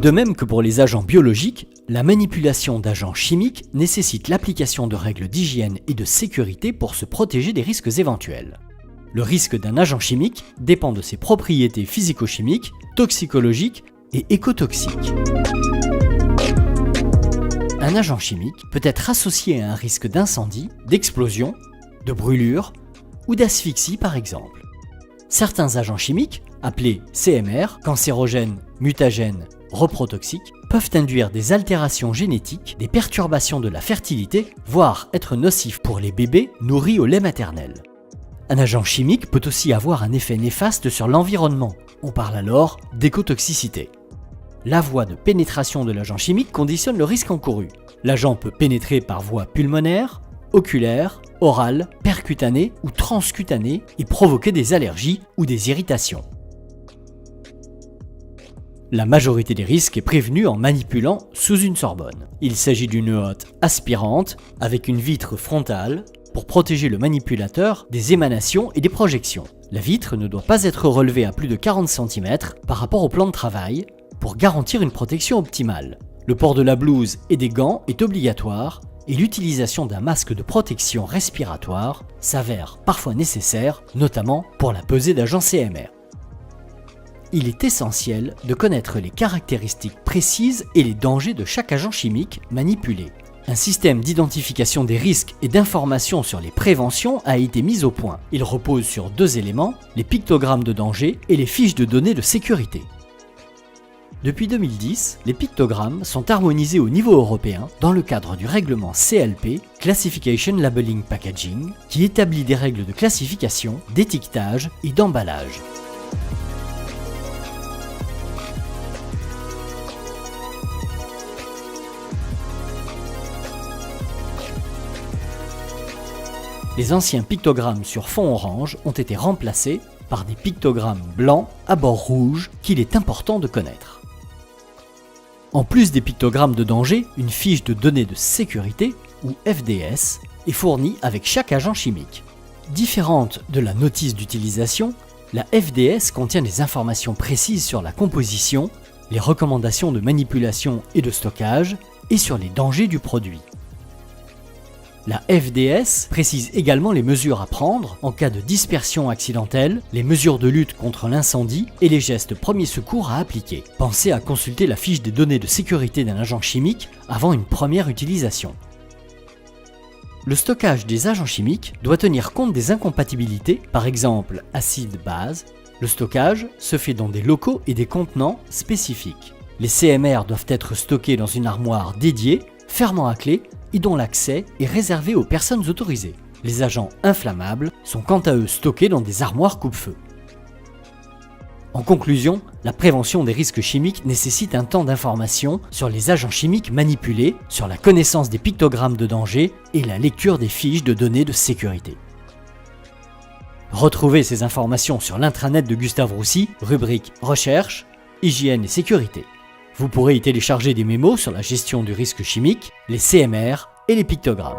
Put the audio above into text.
De même que pour les agents biologiques, la manipulation d'agents chimiques nécessite l'application de règles d'hygiène et de sécurité pour se protéger des risques éventuels. Le risque d'un agent chimique dépend de ses propriétés physico-chimiques, toxicologiques et écotoxiques. Un agent chimique peut être associé à un risque d'incendie, d'explosion, de brûlure ou d'asphyxie par exemple. Certains agents chimiques, appelés CMR, cancérogènes, mutagènes, reprotoxiques, peuvent induire des altérations génétiques, des perturbations de la fertilité, voire être nocifs pour les bébés nourris au lait maternel. Un agent chimique peut aussi avoir un effet néfaste sur l'environnement. On parle alors d'écotoxicité. La voie de pénétration de l'agent chimique conditionne le risque encouru. L'agent peut pénétrer par voie pulmonaire, oculaire, orale, percutanée ou transcutanée et provoquer des allergies ou des irritations. La majorité des risques est prévenue en manipulant sous une sorbonne. Il s'agit d'une hotte aspirante avec une vitre frontale pour protéger le manipulateur des émanations et des projections. La vitre ne doit pas être relevée à plus de 40 cm par rapport au plan de travail pour garantir une protection optimale. Le port de la blouse et des gants est obligatoire et l'utilisation d'un masque de protection respiratoire s'avère parfois nécessaire, notamment pour la pesée d'agents CMR. Il est essentiel de connaître les caractéristiques précises et les dangers de chaque agent chimique manipulé. Un système d'identification des risques et d'information sur les préventions a été mis au point. Il repose sur deux éléments, les pictogrammes de danger et les fiches de données de sécurité. Depuis 2010, les pictogrammes sont harmonisés au niveau européen dans le cadre du règlement CLP, Classification Labeling Packaging, qui établit des règles de classification, d'étiquetage et d'emballage. Les anciens pictogrammes sur fond orange ont été remplacés par des pictogrammes blancs à bord rouge qu'il est important de connaître. En plus des pictogrammes de danger, une fiche de données de sécurité, ou FDS, est fournie avec chaque agent chimique. Différente de la notice d'utilisation, la FDS contient des informations précises sur la composition, les recommandations de manipulation et de stockage, et sur les dangers du produit. La FDS précise également les mesures à prendre en cas de dispersion accidentelle, les mesures de lutte contre l'incendie et les gestes premiers secours à appliquer. Pensez à consulter la fiche des données de sécurité d'un agent chimique avant une première utilisation. Le stockage des agents chimiques doit tenir compte des incompatibilités, par exemple acide-base. Le stockage se fait dans des locaux et des contenants spécifiques. Les CMR doivent être stockés dans une armoire dédiée, fermant à clé, et dont l'accès est réservé aux personnes autorisées. Les agents inflammables sont quant à eux stockés dans des armoires coupe-feu. En conclusion, la prévention des risques chimiques nécessite un temps d'information sur les agents chimiques manipulés, sur la connaissance des pictogrammes de danger et la lecture des fiches de données de sécurité. Retrouvez ces informations sur l'intranet de Gustave Roussy, rubrique Recherche, Hygiène et Sécurité. Vous pourrez y télécharger des mémos sur la gestion du risque chimique, les CMR et les pictogrammes.